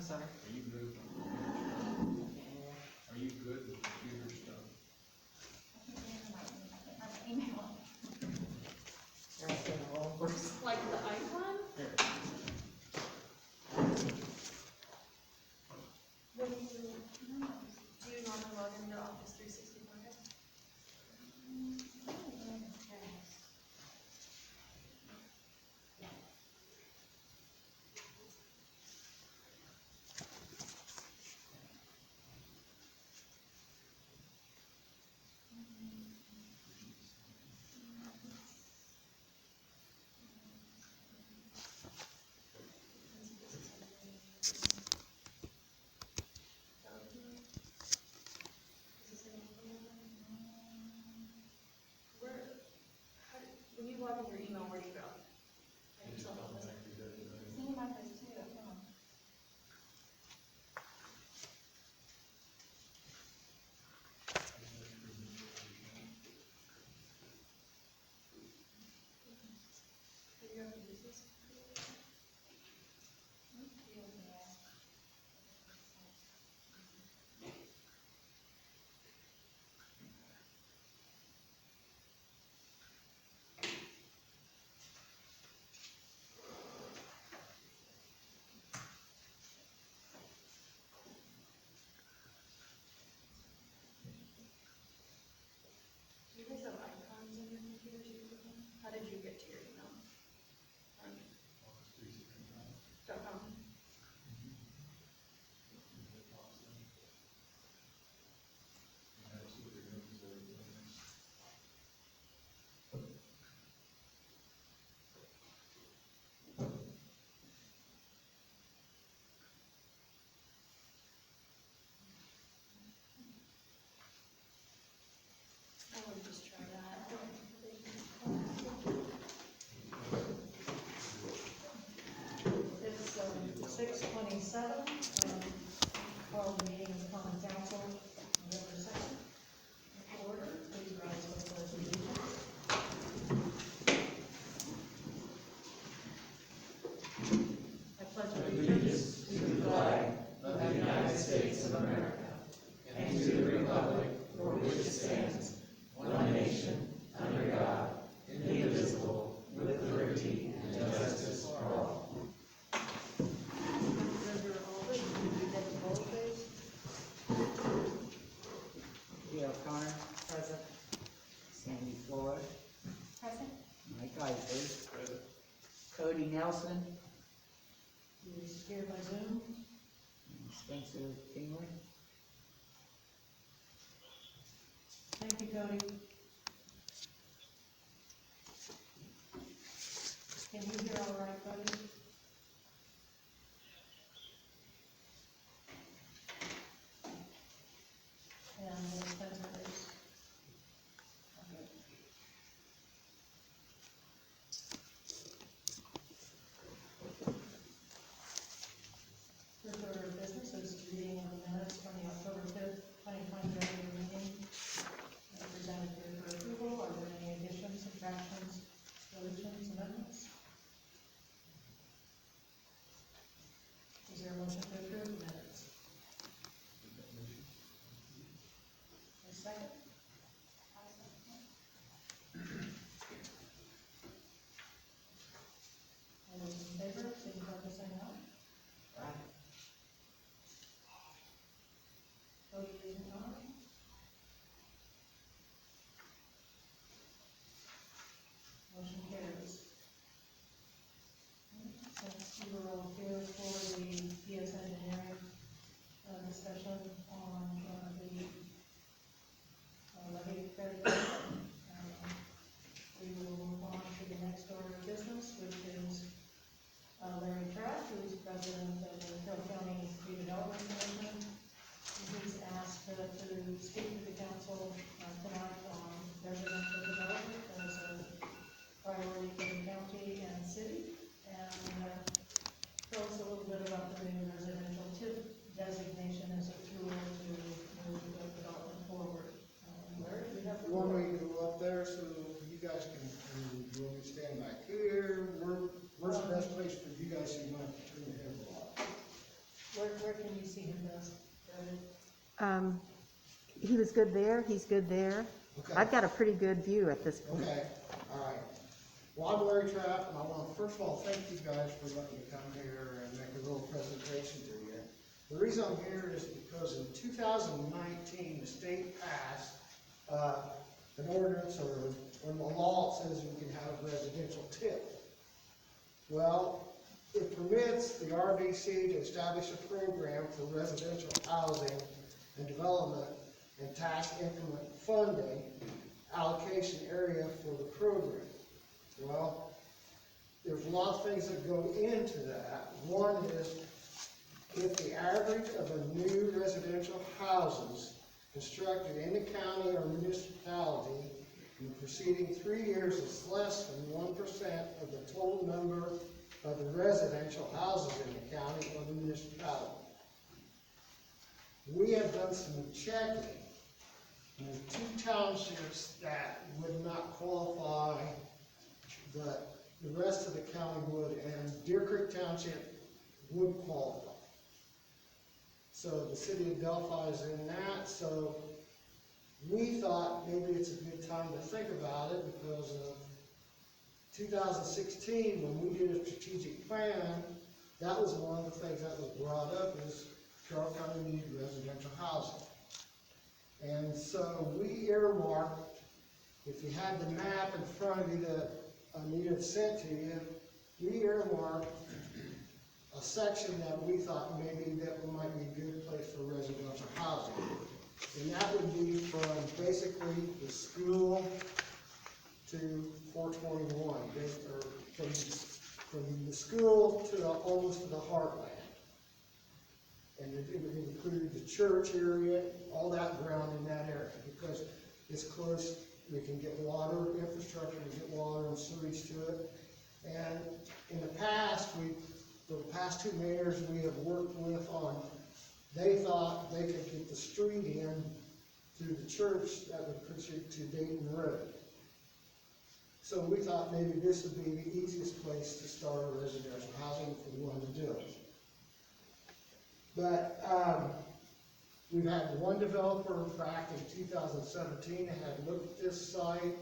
sorry. Are you good? Are you good with computer stuff? Email. Everything all works. Like the icon? When you, do you normally log into Office 365? When you log in your email, where do you go? Make yourself a list. See my face too, come on. Do you have to use this? Do you guys have icons on your computers you click on? How did you get to your email? .com. I would just try that. It's 6:27, call the meeting of the common council, November 2nd. Order, please rise for the pledge of allegiance. I pledge allegiance to the flag of the United States of America and to the republic for which it stands, one nation, under God, indivisible, with liberty and justice for all. Treasurer Aldridge, can you get the poll, please? Gail Connor, Present. Sandy Floyd, Present? Mike Isley, Cody Nelson, Who is here by Zoom? and Spencer Kingley. Thank you, Cody. Can you hear all right, Cody? And Spencer is? Okay. First order of business is reading of the minutes from the October 5th, 2020 regular meeting. Presented here for approval. Are there any additions, subtractions, deletions, amendments? Is there a motion to approve the minutes? A second? All those in favor, signify by saying aye. Aye. Cody is an aye. Motion carries. Since you were all here for the PS engineering discussion on the levy credit, we will move on to the next order of business, which is Larry Trash, who is president of the Carroll County Redevelopment Commission. He's asked to speak to the council tonight on residential development as a priority for the county and city, and tell us a little bit about the new residential TIP designation as a tool to move the development forward. Larry, you have the You want floor. me to go up there so you guys can, you want me to stand back here? Where's the best place for you guys so you don't have to turn your head a lot? Where can you see him best? David? He was good there, he's good there. Okay. I've got a pretty good view at this point. Okay, all right. Well, I'm Larry Trapp, and I want to, first of all, thank you guys for letting me come here and make a little presentation to you. The reason I'm here is because in 2019, the state passed an ordinance or a law that says you can have a residential tip. Well, it permits the RDC to establish a program for residential housing and development and tax increment funding allocation area for the program. Well, there's a lot of things that go into that. One is if the average of a new residential houses constructed in the county or municipality in the preceding 3 years is less than 1% of the total number of the residential houses in the county or the municipality. We have done some checking. There's 2 townships that would not qualify, but the rest of the county would, and Deer Creek Township would qualify. So the city of Delphi is in that, so we thought maybe it's a good time to think about it because of 2016, when we did a strategic plan, that was one of the things that was brought up is Carroll County needs residential housing. And so we earmarked, if you had the map in front of you that Anita had sent to you, we earmarked a section that we thought maybe that might be a good place for residential housing. And that would be from basically the school to 421, or from the school to almost to the heartland. And it would include the church area, all that ground in that area, because it's close, we can get water infrastructure, we get water and sewage to it. And in the past, the past 2 mayors we have worked with on, they thought they could get the street in through the church that would put you to Dayton Road. So we thought maybe this would be the easiest place to start a residential housing if we wanted to do it. But we've had one developer back in 2017 that had looked at this site,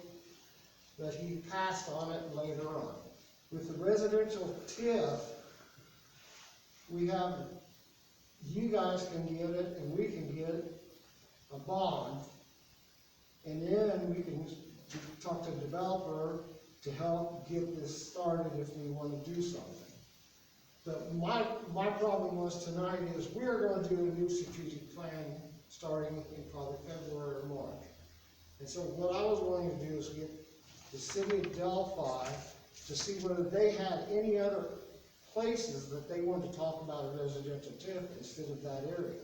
but he passed on it later on. With the residential TIF, we have, you guys can get it and we can get a bond, and then we can talk to the developer to help get this started if we want to do something. But my problem was tonight is we're going to do a new strategic plan starting in probably February or March. And so what I was wanting to do is get the city of Delphi to see whether they had any other places that they wanted to talk about a residential TIF instead of that area.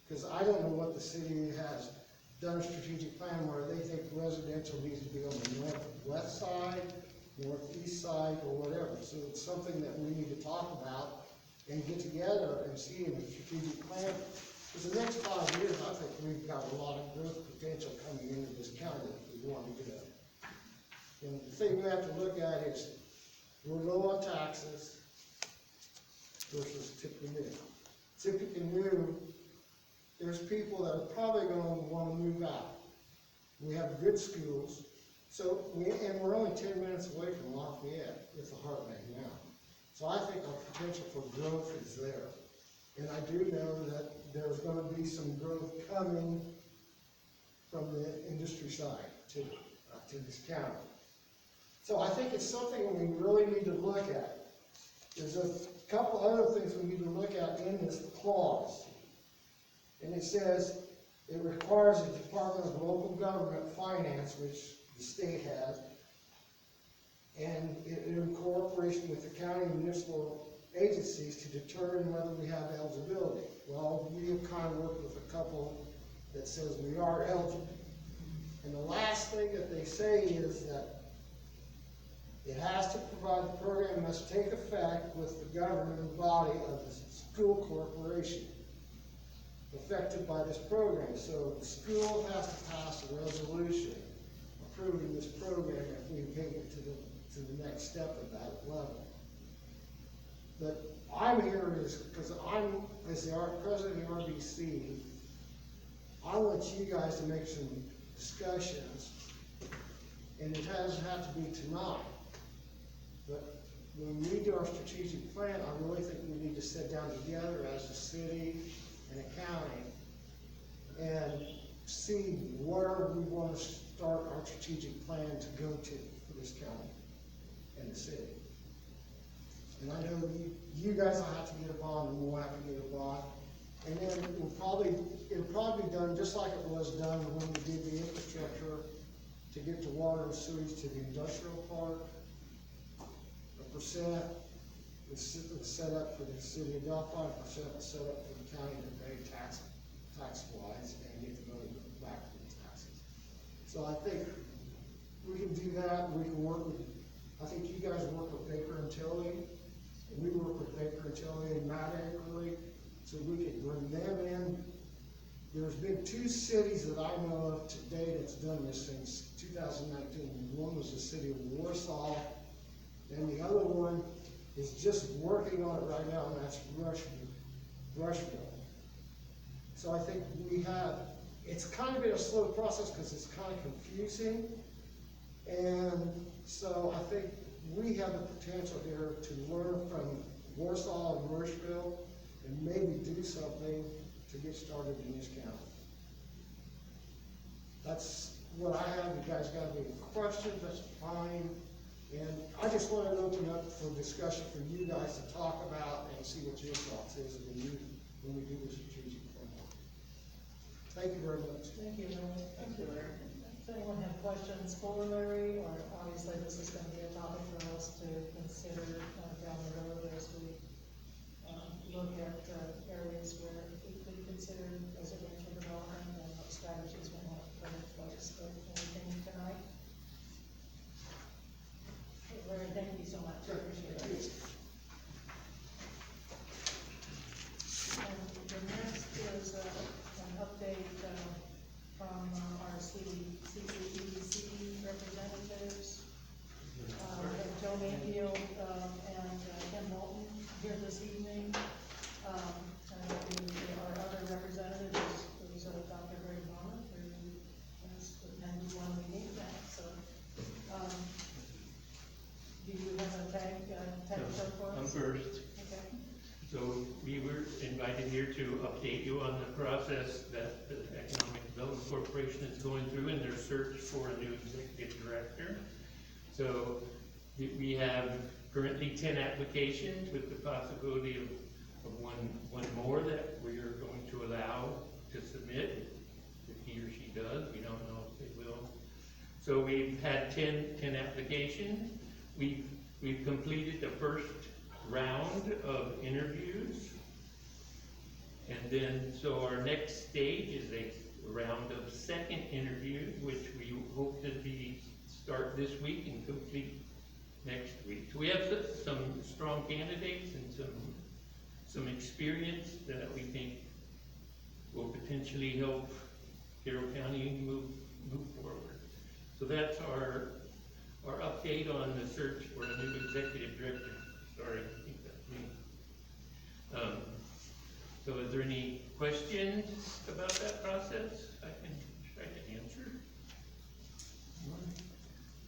Because I don't know what the city has done a strategic plan where they think residential needs to be on the northwest side, northeast side, or whatever. So it's something that we need to talk about and get together and see in a strategic plan. Because the next 5 years, I think we've got a lot of growth potential coming into this county if we want to do it. And the thing we have to look at is we're low on taxes versus Tippecanoe. Tippecanoe, there's people that are probably going to want to move out. We have good schools, and we're only 10 minutes away from Lafayette with the heartland now. So I think our potential for growth is there. And I do know that there's going to be some growth coming from the industry side to this county. So I think it's something we really need to look at. There's a couple other things we need to look at in this clause. And it says it requires the Department of Local Government Finance, which the state has, and in cooperation with the county and municipal agencies to determine whether we have eligibility. Well, we have kind of worked with a couple that says we are eligible. And the last thing that they say is that it has to provide, the program must take effect with the governing body of the school corporation affected by this program. So the school has to pass a resolution approving this program if we make it to the next step of that level. that I'm here is, because I'm, as the president of the RBC, I want you guys to make some discussions, and it doesn't have to be tonight. But when we do our strategic plan, I really think we need to sit down together as a city and a county and see where we want to start our strategic plan to go to for this county and the city. And I know you guys will have to get a bond, and we'll have to get a bond. And then it'll probably be done just like it was done when we did the infrastructure to get the water and sewage to the industrial park. A percent is set up for the city of Delphi, a percent is set up for the county to pay tax-wise and get the money back to the taxes. So I think we can do that. We can work with, I think you guys work with Baker and Tilly. We work with Baker and Tilly and Matt Ackerley, so we could bring them in. There's been 2 cities that I know of today that's done this since 2019. One was the city of Warsaw, and the other one is just working on it right now, and that's Rushville. So I think it's kind of been a slow process because it's kind of confusing. And so I think we have the potential here to learn from Warsaw and Rushville and maybe do something to get started in this county. That's what I have. You guys got any questions? That's fine. And I just want to open up for discussion for you guys to talk about and see what your thoughts is when we do the strategic plan. Thank you very much. Thank you, Larry. Thank you, Larry. Does anyone have questions for Larry, or obviously this is gonna be a topic for us to consider down the road as we look at areas where we could consider residential development and what strategies we want to put in place. But anything tonight? Okay, Larry, thank you so much. I appreciate it. And the next is an update from our CCEDC representatives. We have Joe Mayfield and Ken Walton here this evening. And our other representative is Dr. Greg Bonner, who is the one we need now. So, do you have a tag show for us? I'm first. Okay. So we were invited here to update you on the process that the Economic Development Corporation is going through in their search for a new executive director. So we have currently 10 applications with the possibility of one more that we are going to allow to submit. If he or she does, we don't know if they will. So we've had 10 applications. We've completed the first round of interviews. And then, so our next stage is a round of second interviews, which we hope to start this week and complete next week. So we have some strong candidates and some experience that we think will potentially help Carroll County move forward. So that's our update on the search for a new executive director. Sorry, I think that's me. So is there any questions about that process? I can try to answer.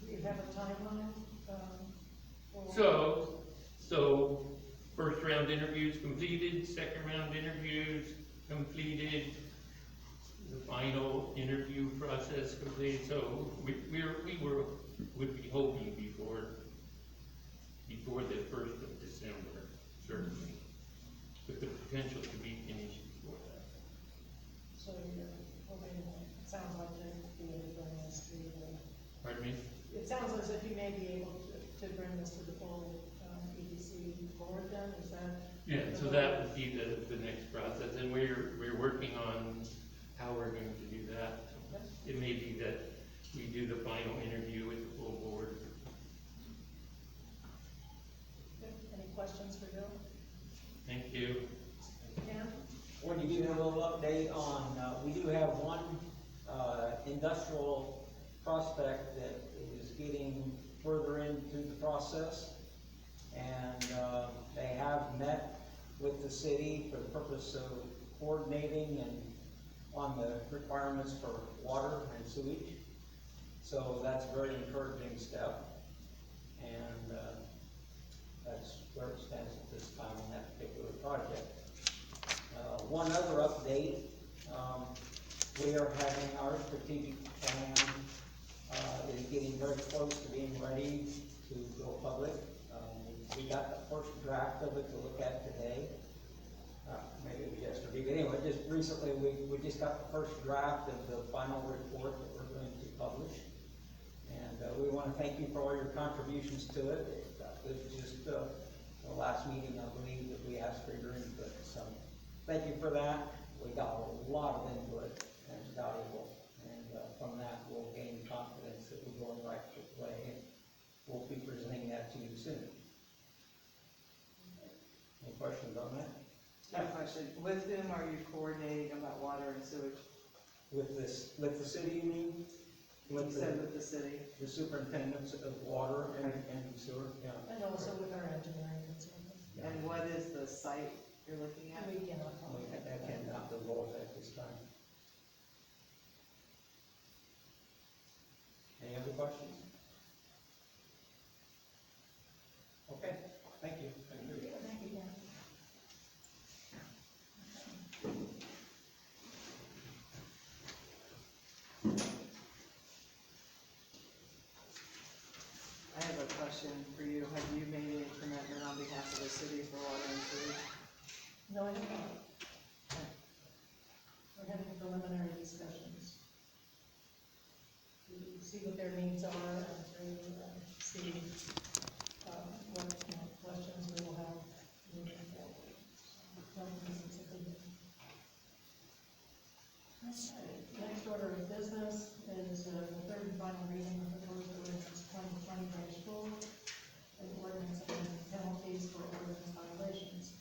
Do you have a timeline? So first round interviews completed, second round interviews completed, the final interview process completed. So we would be hoping before the 1st of December, certainly, with the potential to be finished before that. So you're hoping, it sounds like to be able to bring this to the. Pardon me? It sounds as if you may be able to bring this to the full EDC board then, is that? Yeah, so that would be the next process, and we're working on how we're going to do that. So it may be that we do the final interview with the full board. Okay. Any questions for Bill? Thank you. Cam? Want to give you a little update on, we do have one industrial prospect that is getting further into the process. And, they have met with the city for the purpose of coordinating and on the requirements for water and sewage. So that's a very encouraging step. And, that's where it stands at this time on that particular project. One other update, we are having our strategic plan, is getting very close to being ready to go public. We got the first draft of it to look at today. Maybe it was yesterday, but anyway, just recently, we just got the first draft of the final report that we're going to publish. And, we wanna thank you for all your contributions to it. It was just, the last meeting, I believe, that we asked for your input, so thank you for that. We got a lot of input, and it's valuable, and, from that, we'll gain confidence that we're going the right way, and we'll be presenting that to you soon. Any questions on that? I have a question. With whom are you coordinating about water and sewage? With the city, you mean? You said with the city. The superintendents of water and sewer, yeah. And also with our engineering consultant. And what is the site you're looking at? We cannot talk about I cannot divulge at this time. Any other questions? Okay, thank you. Thank you, Dan. I have a question for you. Have you made any commitment on behalf of the city for water and sewage? No, I don't know. We're having preliminary discussions. To see what their needs are and to see, what, questions we will have moving forward. So, it's a good thing. Okay, next order of business is, the third and final reading of the proposed ordinance 2020-4, an ordinance amending penalties for ordinance violations.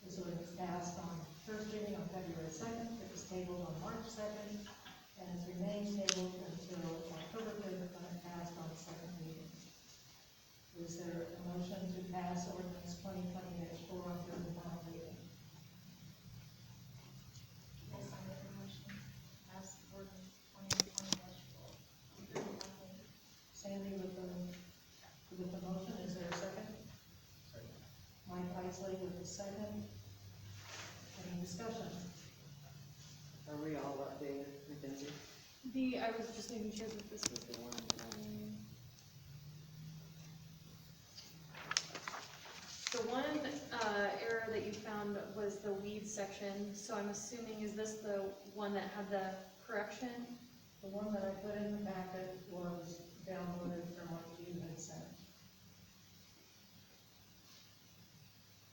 This ordinance passed on first reading on February 2nd, it was tabled on March 2nd, and it's remained tabled until October 5th, when it passed on second reading. Is there a motion to pass ordinance 2020-4 on third and final reading? Yes, I make a motion. Pass ordinance 2020-4. Sandy with the motion, is there a second? Second. Mike Isley with the second. Any discussion? Are we all updated, Mackenzie? I was just making sure that this was the one. The one, error that you found was the weeds section, so I'm assuming, is this the one that had the correction? The one that I put in the packet was downloaded from what you had sent.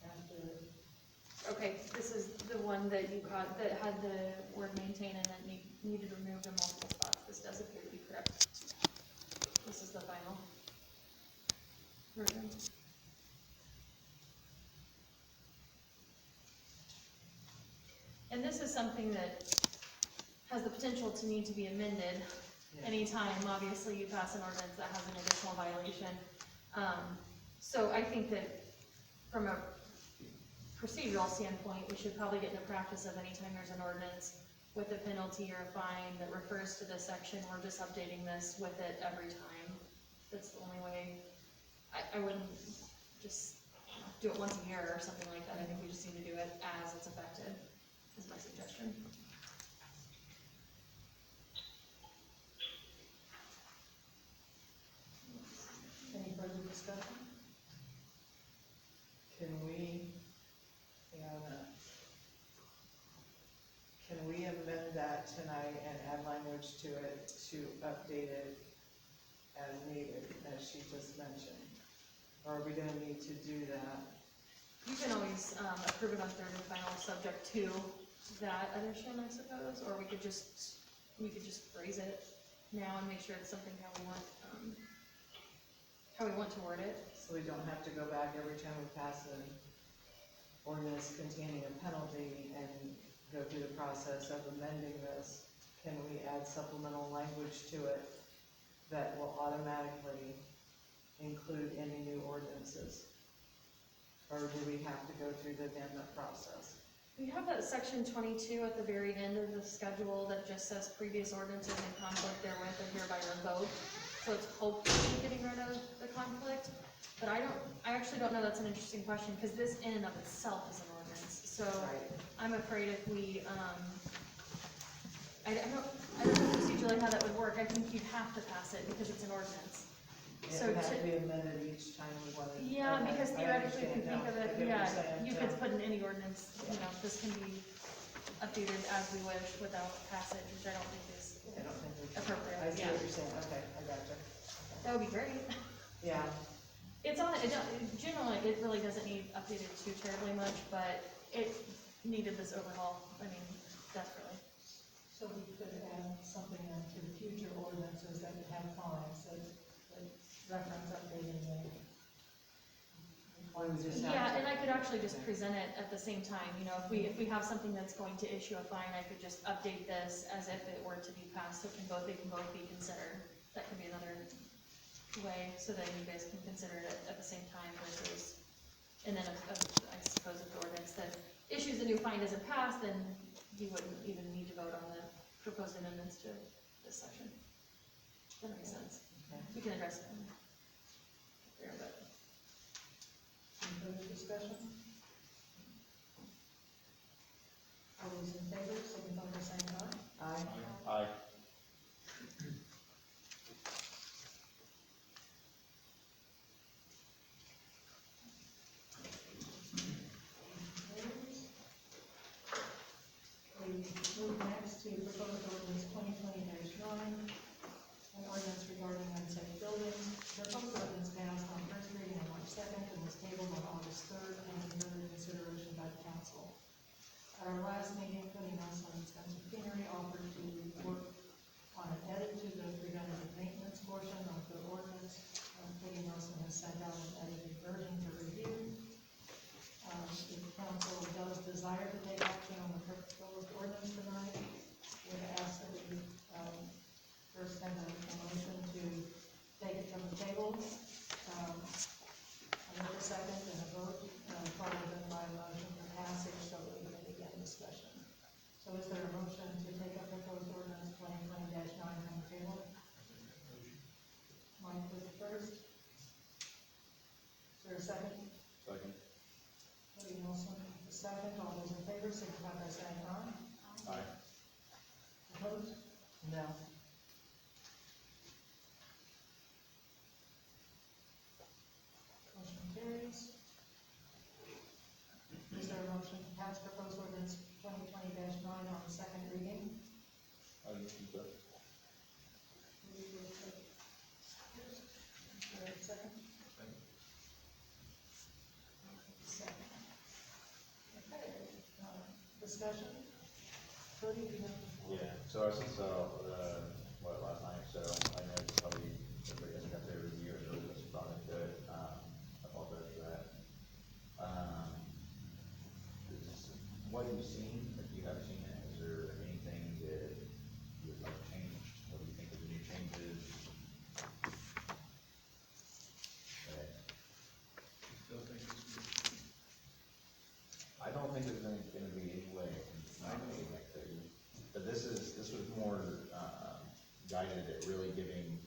After, Okay, this is the one that you caught, that had the word maintain and then needed removed in multiple spots. This does appear to be correct. This is the final version. And this is something that has the potential to need to be amended anytime, obviously, you pass an ordinance that has an additional violation. So I think that from a procedural standpoint, we should probably get in the practice of anytime there's an ordinance with a penalty or a fine that refers to this section, we're just updating this with it every time. That's the only way. I wouldn't just do it once a year or something like that. I think we just need to do it as it's affected, is my suggestion. any further discussion? Can we, can we amend that tonight and add language to it to update it as needed, as she just mentioned? Or are we gonna need to do that? You can always approve it on third and final, subject to that addition, I suppose, or we could just phrase it now and make sure it's something how we want to word it. So we don't have to go back every time we pass an ordinance containing a penalty and go through the process of amending this. Can we add supplemental language to it that will automatically include any new ordinances? Or do we have to go through the amendment process? We have that section 22 at the very end of the schedule that just says previous ordinances in conflict therewith are hereby revoked. So it's hopefully getting rid of the conflict, but I actually don't know, that's an interesting question, because this in and of itself is an ordinance. So Right. I'm afraid if we, I don't know procedurally how that would work. I think you'd have to pass it because it's an ordinance. It So would have to- to be amended each time we wanted. Yeah, okay, because I theoretically, if you understand think now. of I it, get what you're yeah, saying, you yeah. could put in any ordinance, you know, this can be updated as we wish without passage, which I don't think is I don't think we should. appropriate. I see Yeah. what you're saying, okay, I gotcha. That would be great. Yeah, It's on, generally, it really doesn't need updated too terribly much, but it needed this overhaul, I mean, desperately. So we could add something to the future ordinances that would have fines that reference updating the. we would just have Yeah, to. and I could actually just present it at the same time, you know, if we have something that's going to issue a fine, I could just update this as if it were to be passed, so they can both be considered. That could be another way, so that you guys can consider it at the same time versus, and then I suppose if the ordinance that issues a new fine doesn't pass, then you wouldn't even need to vote on the proposed amendments to this section. That makes sense. Okay. We can address it there, but. Any further discussion? All those in favor, signify by saying aye. Aye. Aye. We move next to proposed ordinance 2020-9, an ordinance regarding unsafe buildings. Proposed ordinance passed on first reading on March 2nd and was tabled on August 3rd and under consideration by the council. At our last meeting, Cody Nelson and Spencer Peenery offered to work on an edit to the preventative maintenance portion of the ordinance. Cody Nelson has sent out an edited version for review. If council does desire to take action on the proposed ordinance tonight, would ask that we, first have a motion to take it from the table. Another second and a vote, followed then by a motion for passage, so that we can begin discussion. So is there a motion to take up proposed ordinance 2020-9 from the table? Mike was the first. Is there a second? Second. Cody Nelson, the second. All those in favor, signify by saying aye. Aye. Opposed? No. Motion carries. Is there a motion to pass proposed ordinance 2020-9 on the second reading? I didn't see that. Second? Second. Okay, discussion? Cody, do you have the floor? Yeah, so since, last night, so I know it's probably, everybody hasn't got their review, and really just brought into it, I apologize for that. What have you seen, if you have seen it, is there anything that you would like changed? What do you think of the new changes? Okay. Still think it's good. I don't think there's gonna be any way, but this was more, guided at really giving,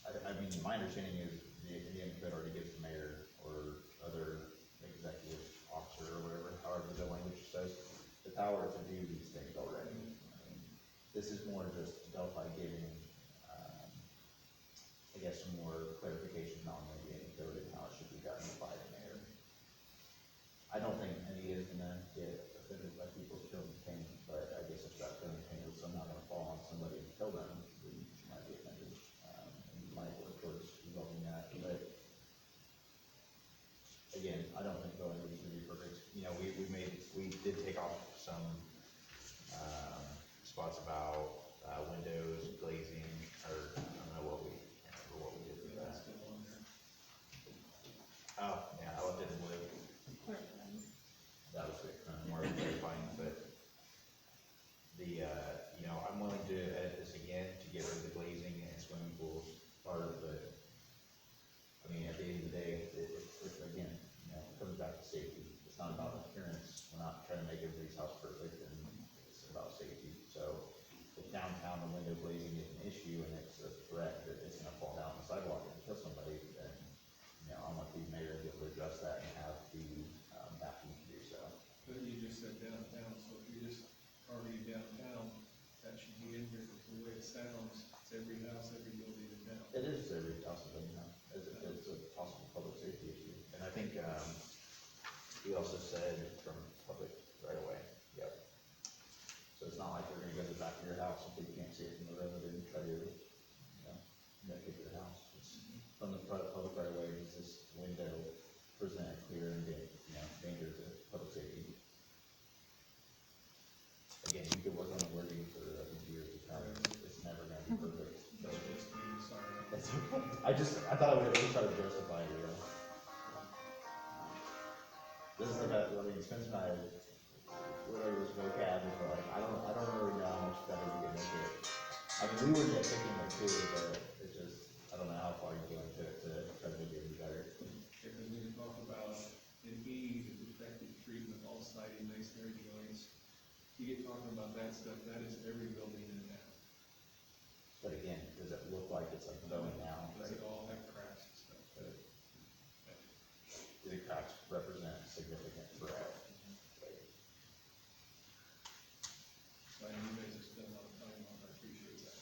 I mean, my understanding is the Indiana code already gives the mayor or other executive officer or whatever, however the language says, the power to do these things already. I mean, this is more just Delphi giving, I guess, some more clarification on the Indiana code and how it should be done by the mayor. I don't think any is gonna get offended by people's feelings of pain, but I guess if that feeling of pain is somehow gonna fall on somebody and kill them, then you might be offended. And you might work towards resolving that, but again, I don't think going is gonna be perfect. You know, we did take off some, spots about, windows, glazing, or I don't know what can't remember what we did with that. That's still on there. Oh, yeah, I left it in blue. That was more clarifying, but the, you know, I'm willing to edit this again to get rid of the glazing and swimming pools part, but I mean, at the end of the day, it again, you know, it comes back to safety. houses anyhow, as a possible public safety issue. And I think, he also said from public right away, yep. So it's not like they're gonna go to the back of your house if you can't see it from the road and try to, get to your house. It's from the public right away, does this window present clear and, danger to public safety? Again, you could work on the wording for years to come, it's never gonna be perfect. That's just me, sorry. That's okay. I thought I would at least try to justify it, This is like, Spencer and I, whatever this vocab is like, I don't really know how much better we can make it. I mean, we were nitpicking it too, but it's just, I don't know how far you go into it to try to make it any better. Because when you talk about an E, the defective treatment, all siding, masonry joints, you get talking about that stuff, that is every building in town. But again, does it look like it's like going down? Does it all have cracks and stuff? But the cracks represent significant threat. So I know you guys have spent a lot of time on it, I appreciate that.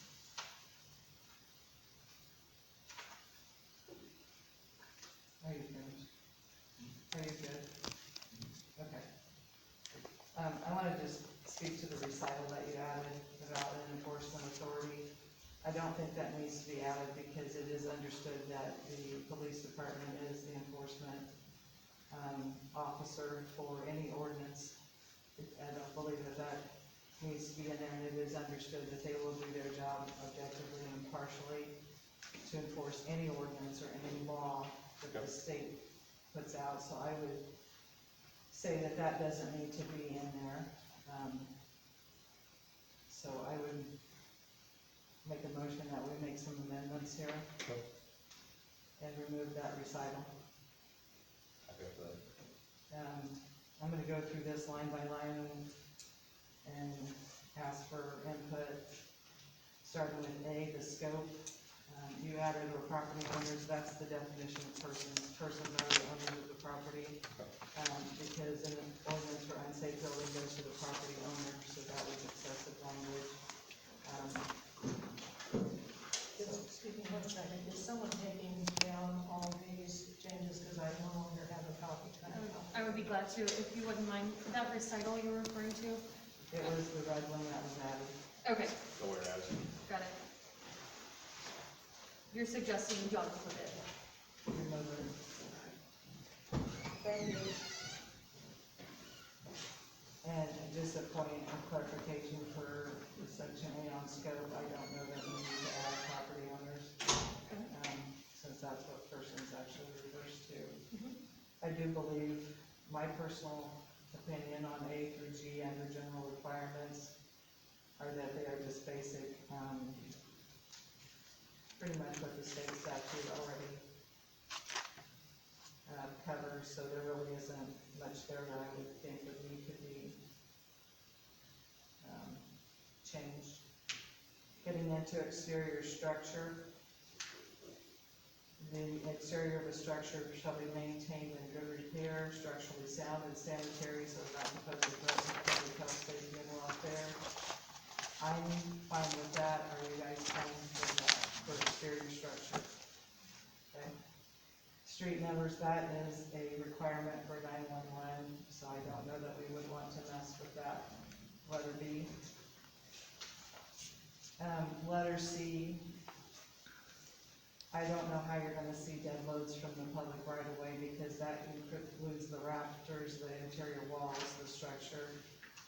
Are you finished? Are you good? Okay. I wanna just speak to the recital that you added about an enforcement authority. I don't think that needs to be added because it is understood that the police department is the enforcement officer for any ordinance. I don't believe that needs to be in there, and it is understood that they will do their job objectively and impartially to enforce any ordinance or any law that the state puts out, so I would say that that doesn't need to be in there. So I would make a motion that we make some amendments here and remove that recital. I'm gonna go through this line by line and ask for input, starting with A, the scope. You added or property owners, that's the definition of persons are the owners of the property. Because in the ordinance for unsafe building goes to the property owner, so that was excessive language. Speaking one second, is someone taking down all these changes, because I no longer have a copy? I would be glad to, if you wouldn't mind, that recital you were referring to? It was the red one that was added. Okay, So whereas, got it. You're suggesting John put it. Remove it. Thank you. And just a point of clarification for the section A on scope, I don't know that we need to add property owners, since that's what persons actually refers to. I do believe, my personal opinion on A through G under general requirements are that they are just basic, pretty much what the state statute already covers, so there really isn't much there that I would think would need to be changed. Getting into exterior structure, the exterior of a structure shall be maintained in good repair, structurally sound and sanitary, so not to pose a threat to public health, safety, and welfare. I'm fine with that, are you guys fine with that for exterior structure? Okay. Street numbers, that is a requirement for 911, so I don't know that we would want to mess with that. Letter B. Letter C. I don't know how you're gonna see dead loads from the public right of way, because that includes the rafters, the interior walls, the structure.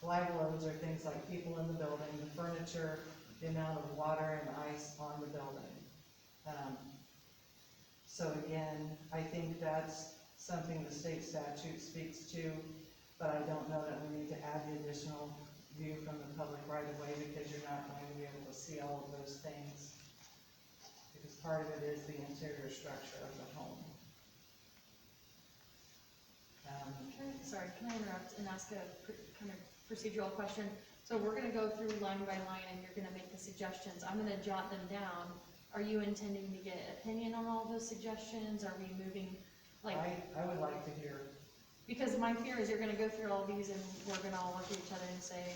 Live loads are things like people in the building, the furniture, the amount of water and ice on the building. So again, I think that's something the state statute speaks to, but I don't know that we need to add the additional view from the public right of way, because you're not going to be able to see all of those things. Because part of it is the interior structure of the home. Sorry, can I interrupt and ask a kind of procedural question? So we're gonna go through line by line and you're gonna make the suggestions. I'm gonna jot them down. Are you intending to get opinion on all those suggestions? Are we moving, like? I would like to hear. Because my fear is you're gonna go through all these and we're gonna all look at each other and say,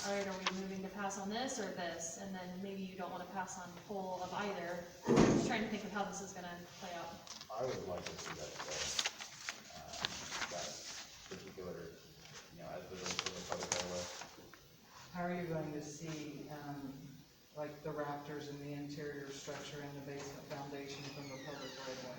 all right, are we moving to pass on this or this? And then maybe you don't wanna pass on whole of either. Just trying trying to think of how this is gonna play out. I would like to see that, that particular, as the public right away. How are you going to see, like the rafters and the interior structure and the basement foundation from the public right away?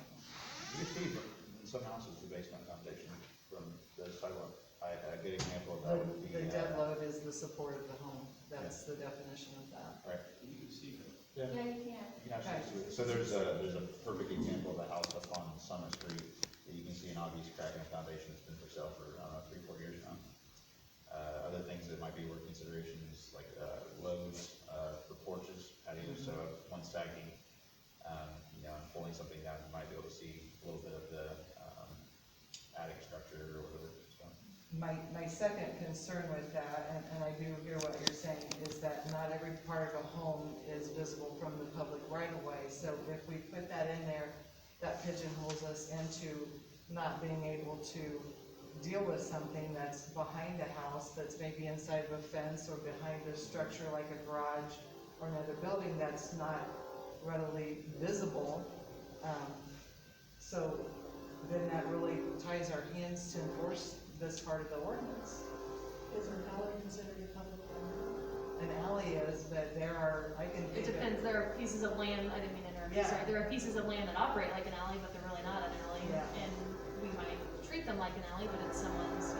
You can see in some houses, the basement foundation from the sidewalk. A good example of that would be. The dead load is the support of the home, that's the definition of that. Right. You can see them. Yeah, you can. You can actually see it. So there's a perfect example of a house up on Summit Street that you can see an obvious crack in the foundation that's been for sale for, I don't know, 3-4 years now. Other things that might be worth consideration is like, loads, for porches, patios, so one sagging, and pulling something down, you might be able to see a little bit of the, attic structure or whatever. So. My second concern with that, and I do hear what you're saying, is that not every part of a home is visible from the public right of way. So if we put that in there, that pigeonholes us into not being able to deal with something that's behind a house, that's maybe inside of a fence or behind a structure like a garage or another building that's not readily visible. So then that really ties our hands to enforce this part of the ordinance. Is an alley considered a public road? An alley is, but there are, I can It think of. depends, there are pieces of land, I didn't mean to interrupt you, Yeah. sorry, there are pieces of land that operate like an alley, but they're really not an alley. Yeah. And we might treat them like an alley, but it's someone's,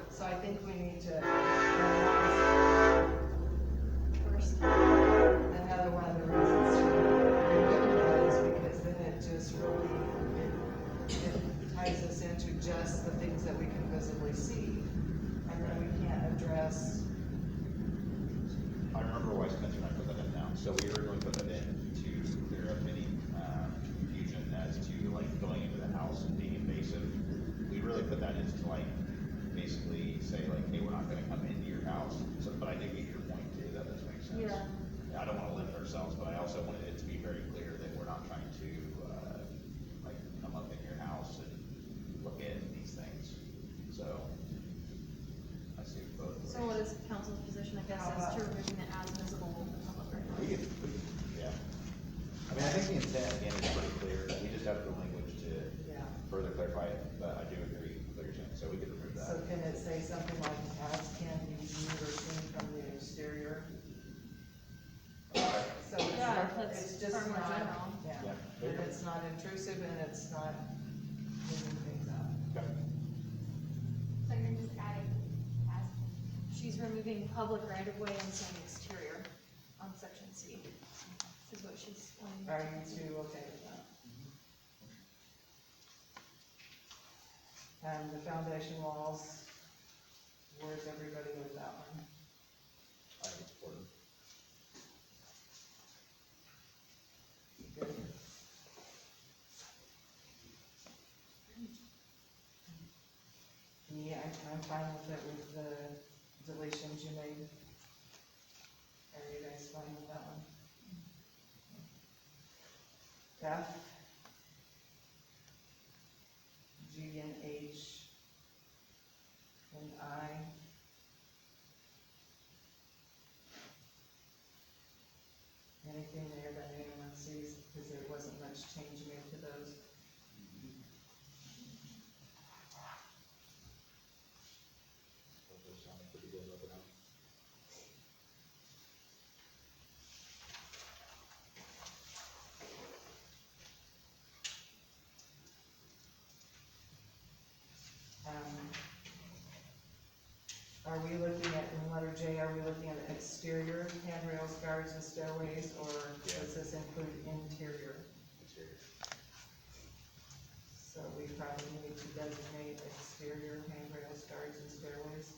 So I think we need to, first. another one of the reasons to remove that is because then it just really, it ties us into just the things that we can visibly see. And then we can't address, I remember why Spencer and I put that in now. So we originally put that in to clear up any confusion as to like going into the house and being invasive. We really put that into like basically say like, hey, we're not gonna come into your house. So, but I did get your point too. That does make sense. Yeah. I don't wanna limit ourselves, but I also wanted it to be very clear that we're not trying to like come up in your house and look at these things. So I see both ways. So what is council's position, I guess, How as to about- removing it as visible in the public right We can, yeah. I mean, I think the intent again is pretty clear, we just have the language to yeah. further clarify it, but I do agree with what you're saying, so we could remove So that. can it say something like as can be viewed or seen from the exterior? So it's Yeah, not, that's it's just far more not, general. yeah, Yeah. and it's not intrusive and it's not moving things out. Okay. So you're just adding as. She's removing public right of way and saying exterior on section C, is what she's. Are you two okay with that? And the foundation walls, where's everybody with that one? I think it's important. Good. Yeah, I'm fine with it with the deletions you made. Are you guys fine with that one? F, G and H, and I. Anything there that anyone sees, because there wasn't much change made to those. Those sound pretty good, looking up. Are we looking at, in letter J, are we looking at exterior handrails, guards, and stairways, or does this include interior? Exterior. So we probably need to designate exterior handrails, guards, and stairways.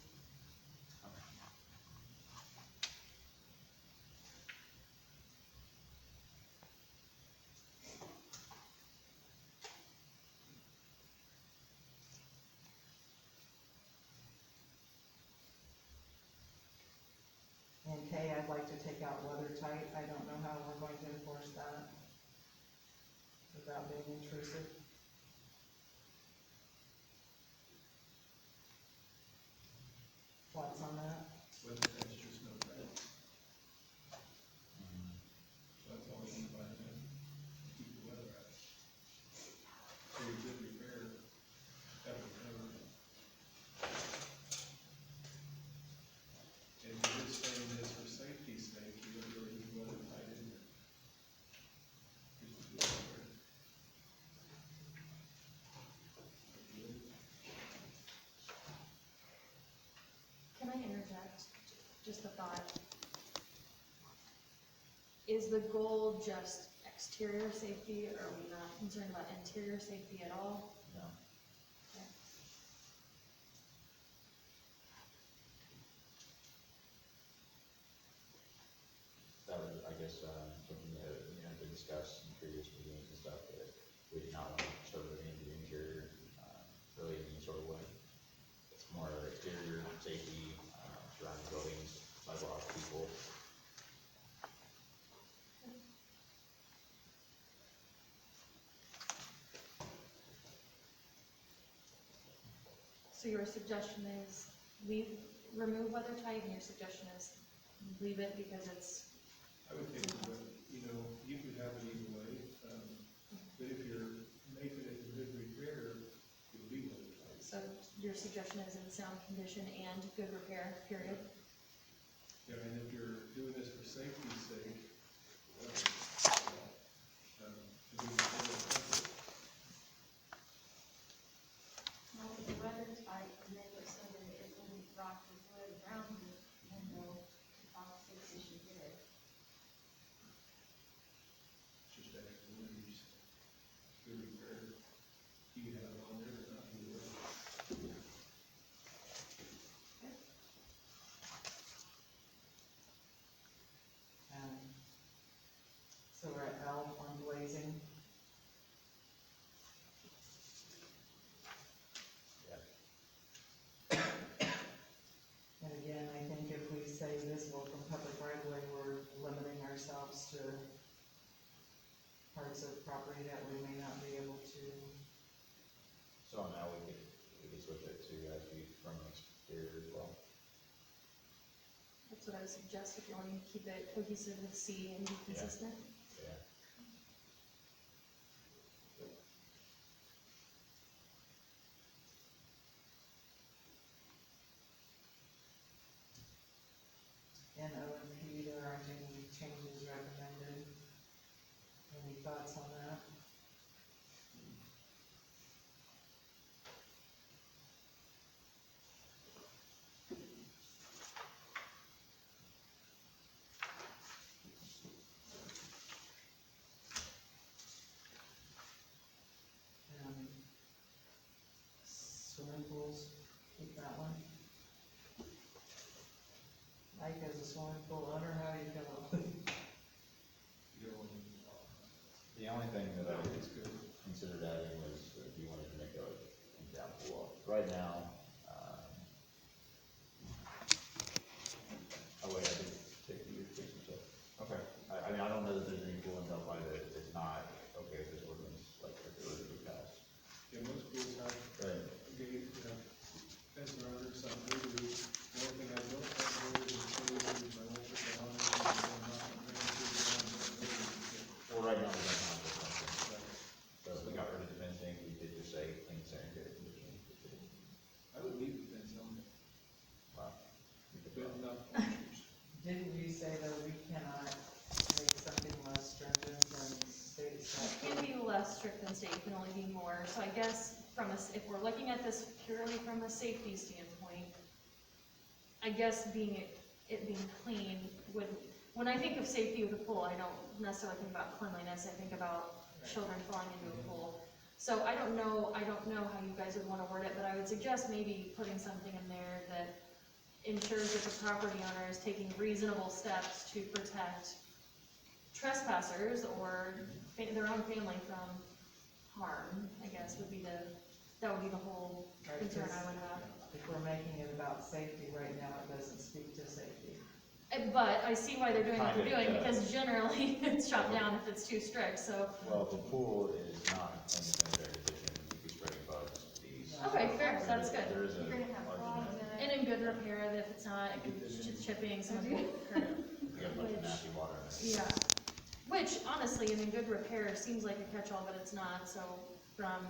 And K, I'd like to take out weather tight. I don't know how we're going to enforce that without being intrusive. Thoughts on that? Whether that's just no red. That's all we can find in. just a thought. Is the goal just exterior safety, or are we not concerned about interior safety at all? No. Okay. That was, I guess, something that we had to discuss in previous meetings and stuff, that we did not want to serve any of the interior, really in any sort of way. It's more exterior safety, surrounding buildings, sidewalks, people. So your suggestion is remove weather tight, and your suggestion is leave it because it's, I would think that, you know, you could have it either way, but if you're making it in good repair, it'll be what it is. so your suggestion is in sound condition and good repair, period? Yeah, and if you're doing this for safety's sake, to be comfort. Well, the weather tight, and make it so that it wouldn't rock the wood around the window, about 6 inches good. It's just extra windows, good repair. You can have it on there, but not either way. So we're at L on glazing. Yeah. And again, I think if we say visible from public right of way, we're limiting ourselves to parts of property that we may not be able to. So now we could switch it to as we from exterior as well. That's what I would suggest if you want to keep it cohesive with C and be consistent. Yeah. In O and P, there aren't any changes recommended. Any thoughts on that? Swimming pools, keep that one. Mike, as a swimming pool owner, how do you feel about it? You don't want to, The only thing that I it's good. considered adding was if you wanted to make a down pool. Right now, oh wait, I did take the education stuff. Okay, I mean, I don't know that there's any pool in Delphi that is not okay with this ordinance, like if it were to be passed. Yeah, most schools have Right. a gate, fence around it, some roof. The only thing I don't have there is shades, I won't put that on there, I'm not gonna Well, right now, we don't have this one. So if we got rid of the fencing, we did just say clean sanitary conditions. I would leave the fence on there, Wow. We could but probably- not. Didn't we say that we cannot make something less stringent than state It statute? can be less strict than state, it can only be more, so I guess if we're looking at this purely from a safety standpoint, I guess it being clean would, when I think of safety with a pool, I don't necessarily think about cleanliness, I think about children falling into a pool. So I don't know how you guys would wanna word it, but I would suggest maybe putting something in there that ensures that the property owner is taking reasonable steps to protect trespassers or their own family from harm, I guess that would be the whole Right, concern I because would have. if we're making it about safety right now, it doesn't speak to safety. But I see why they're doing what they're Kind of doing, does. because generally it's shot down if it's too strict, so. Well, the pool is not in the sanitary condition, you'd be spreading bugs, bees. Okay, fair, that's good. There is a You're gonna have frogs argument. in it. And in good repair, that if it's not, chipping, some of the current. We have a bunch of nasty water in it. Yeah, which honestly, I mean, good repair seems like a catch-all, but it's not, so from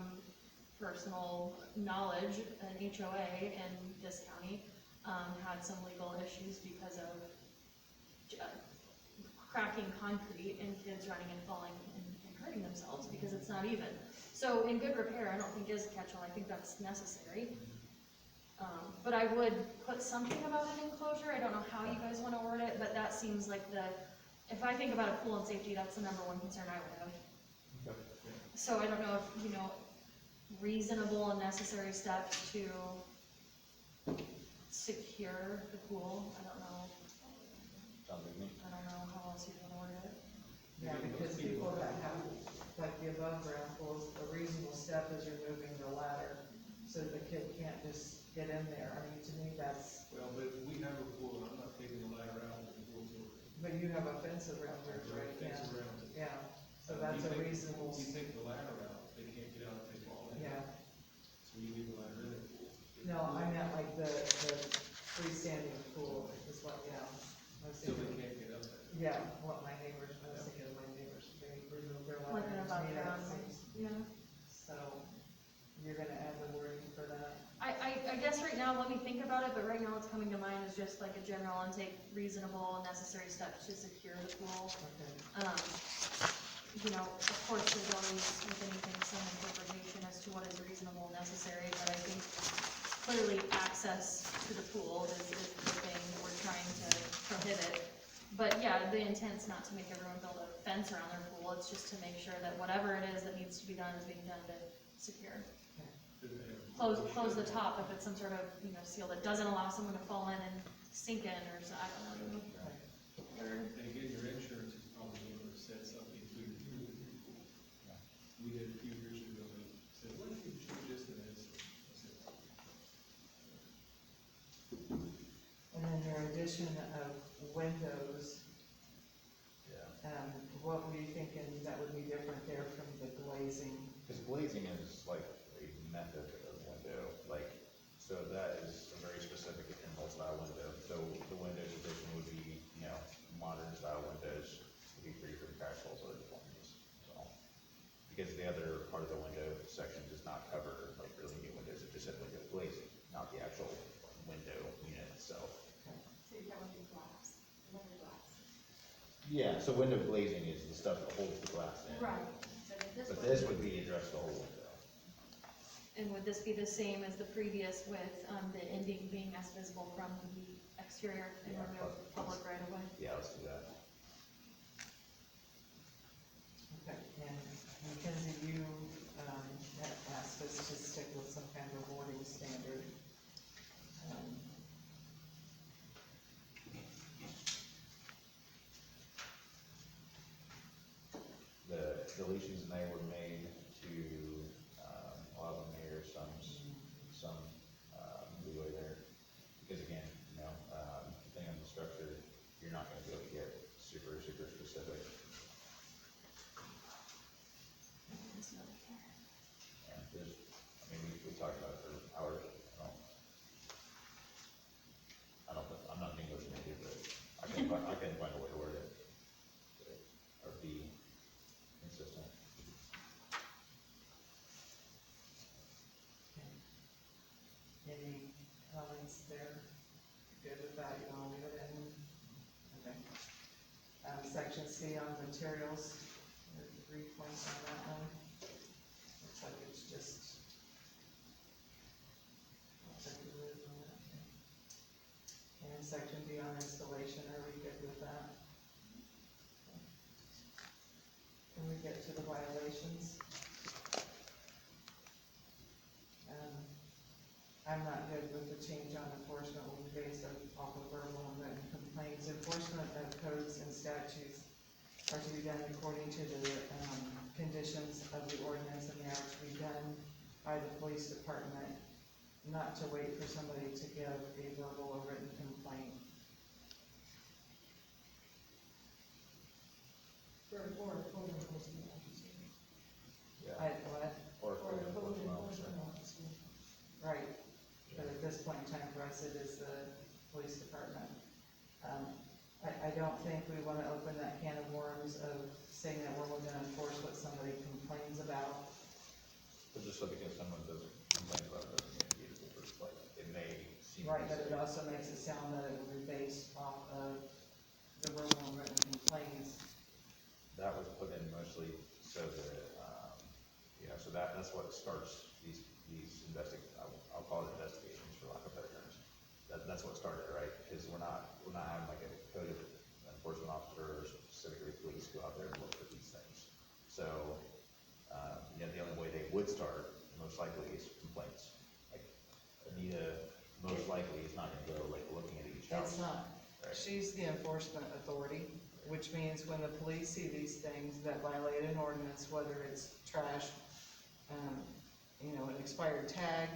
personal knowledge, an HOA in this county, had some legal issues because of cracking concrete and kids running and falling and hurting themselves because it's not even. So in good repair, I don't think is a catch-all, I think that's necessary. But I would put something about an enclosure, I don't know how you guys wanna word it, but that seems like if I think about a pool and safety, that's the number one concern I would have. So I don't know if, reasonable and necessary steps to secure the pool, I don't know, Sounds like me. I don't know how else you wanna word it. Yeah, because people that have, like the above ground pools, a reasonable step is removing the ladder, so the kid can't just get in there. I mean, to me, that's, Well, but we have a pool, and I'm not taking the ladder out when the pool's over. but you have a fence around yours, right? Fence Yeah. around it. Yeah, so that's a You reasonable, take the ladder out, they can't get out if they fall in. yeah. So you leave the ladder in the pool. No, I meant like the freestanding pool is what, yeah. I was So they thinking, can't get up there. yeah, what my neighbors, I was thinking of my neighbors, they remove their Like ladder. an above to me, that ground, seems- yeah. So, you're gonna add the wording for that? I guess right now, let me think about it, but right now what's coming to mind is just like a general and take reasonable and necessary steps to secure the pool. Okay. Of course, there's always with anything some interpretation as to what is reasonable and necessary, but I think clearly access to the pool is the thing that we're trying to prohibit. But yeah, the intent's not to make everyone build a fence around their pool, it's just to make sure that whatever it is that needs to be done is being done to secure. Close the top if it's some sort of, seal that doesn't allow someone to fall in and sink in, or so, I don't know. Or- And again, your insurance is probably going to set something to your pool. We did a few years ago, they said, what if you change this to this? I said, And then your addition of windows, Yeah. what were you thinking that would be different there from the glazing? Because glazing is like a method of window, so that is a very specific pinhole style window. So the windows addition would be, modern style windows, to be free from crash holes or deformities, so. Because the other part of the window section does not cover like really new windows, it just said window glazing, not the actual window unit itself. So you're going with glass, window glass. Yeah, so window glazing is the stuff that holds the glass in. Right, so But this would be address the whole window. And would this be the same as the previous with, the ending being as visible from the exterior and Yeah, remove public right of way? Yeah, let's do that. Okay, and Mackenzie, you, had asked us to stick with some kind of wording standard. The deletions in there were made to, allow the mayor some leeway there. Because again, depending on the structure, you're not gonna be able to get super specific. And there's, we talked about it for hours, I'm not an English major, but I couldn't find a way to word it. Or be consistent. Any comments there? Good with that, you wanna leave it in? Okay. Section C on materials, there's 3 points on that one. Looks like it's just. looks like the wood on that. And section B on installation, are we good with that? Can we get to the violations? I'm not good with the change on enforcement will be based off of verbal and written complaints. Enforcement of codes and statutes are to be done according to the, conditions of the ordinance, and they are to be done by the police department, not to wait for somebody to give a verbal or written complaint. Or code enforcement officer. Yeah. What? Or Or code the code enforcement officer. enforcement officer. Right, but at this point in time for us, it is the police department. I don't think we wanna open that can of worms of saying that we're gonna enforce what somebody complains about. But just so because someone doesn't complain about it, doesn't mean it's the first, it may seem. Right, but it also makes it sound that it will be based off of the verbal and written complaints. That was put in mostly so that, so so that's what starts these I'll call it investigations for lack of better terms. That's what started it, right? Because we're not having like a code enforcement officer or specifically police go out there and look for these things. So, the only way they would start, most likely, is complaints. Like, Anita, most likely, is not gonna go, like, looking at each house. It's not. Right. She's the enforcement authority, which means when the police see these things that violate an ordinance, whether it's trash, an expired tag,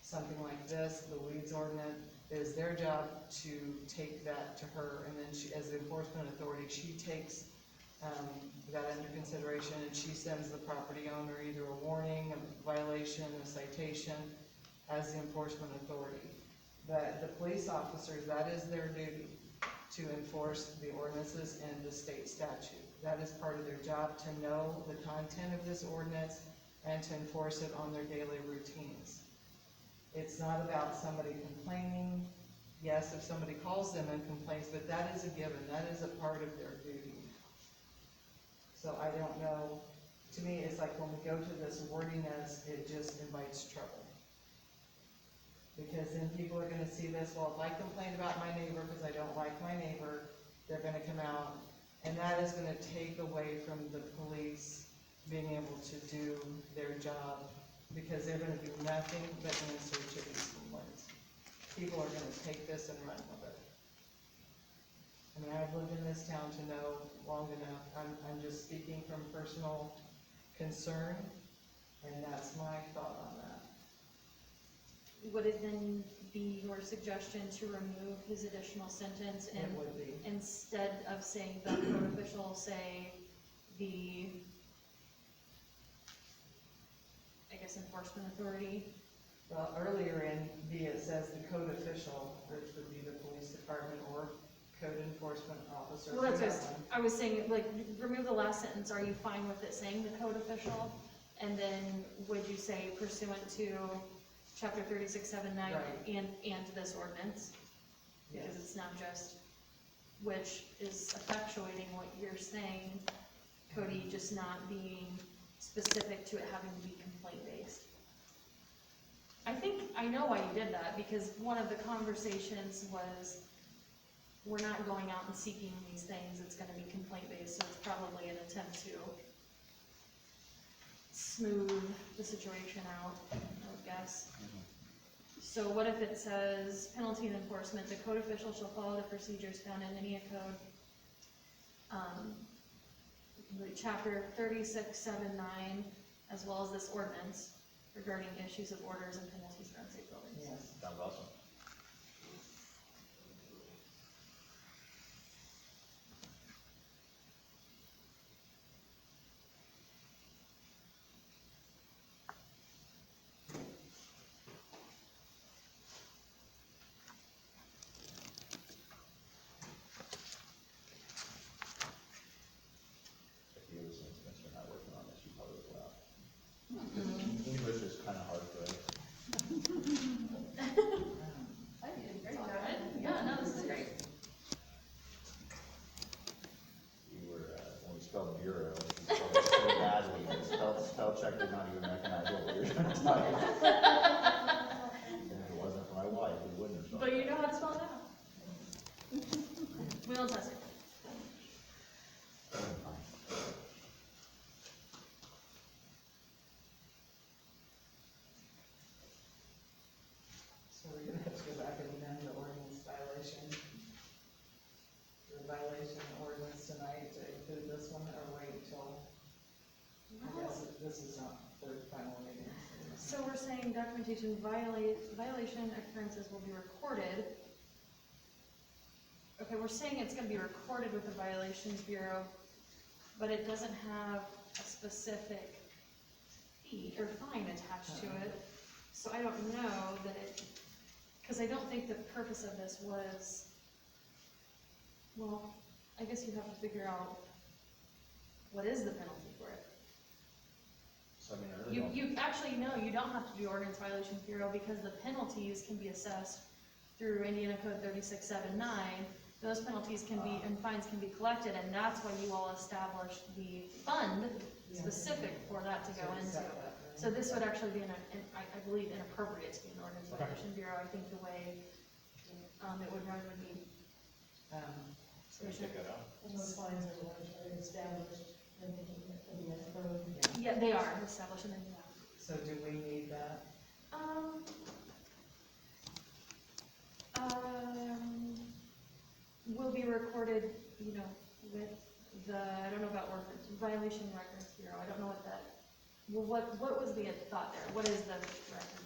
something like this, the weeds ordinance, it is their job to take that to her, and then she, as the enforcement authority, she takes, that under consideration, and she sends the property owner either a warning, a violation, a citation, as the enforcement authority. But the police officers, that is their duty, to enforce the ordinances and the state statute. That is part of their job, to know the content of this ordinance and to enforce it on their daily routines. It's not about somebody complaining. Yes, if somebody calls them and complains, but that is a given, that is a part of their duty. So I don't know, to me, it's like when we go to this wordiness, it just invites trouble. Because then people are gonna see this, well, if I complain about my neighbor because I don't like my neighbor, they're gonna come out, and that is gonna take away from the police being able to do their job, because they're gonna do nothing but answer to these complaints. People are gonna take this and run with it. I mean, I've lived in this town to know long enough, I'm just speaking from personal concern, and that's my thought on that. Would it then be your suggestion to remove his additional sentence It and would be. instead of saying the code official, say the, I guess, enforcement authority? Well, earlier in B, it says the code official, which would be the police department or code enforcement officer. Well, that's what That one. I was saying, like, remove the last sentence. Are you fine with it saying the code official? And then would you say pursuant to chapter 3679 Right. and this ordinance? Because Yes. it's not just, which is effectuating what you're saying, Cody, just not being specific to it having to be complaint-based. I think, I know why you did that, because one of the conversations was, we're not going out and seeking these things, it's gonna be complaint-based, so it's probably an attempt to smooth the situation out, I would guess. So what if it says, penalty and enforcement, the code official shall follow the procedures found in any code, the chapter 3679, as well as this ordinance regarding issues of orders and penalties for unsafe buildings. Yes. Sounds awesome. If you listen to Spencer and I working on this, you probably would laugh. English is kind of hard for us. I did great job. Yeah, no, this is great. You were, when we spelled bureau, you spelled it so badly, the spell check did not even recognize what we were trying to type. And if it wasn't for my wife, we wouldn't have spelled But you it. know how to spell it out. We don't test it. So we're gonna have to go back and amend the ordinance violation. The violation ordinance tonight to include this one, or wait till, I guess this is not the final reading. So we're saying documentation violation occurrences will be recorded. Okay, we're saying it's gonna be recorded with the Violations Bureau, but it doesn't have a specific fee or fine attached to it. So I don't know that it, because I don't think the purpose of this was, well, I guess you have to figure out what is the penalty for it. So I mean, I really don't. You actually, no, you don't have to do Ordinance Violations Bureau, because the penalties can be assessed through Indiana Code 3679. Those penalties can be, and fines can be collected, and that's why you all established the fund specific for that to go into. So this would actually be I believe inappropriate to be an ordinance violation bureau. I think the way, it would run would be, So we take that out. And those fines are largely established in the code. yeah, they are established in the, So do we need that? Will be recorded, you know, with the, I don't know about ordinance, violation records bureau, I don't know what that, well, what was the thought there? What is the records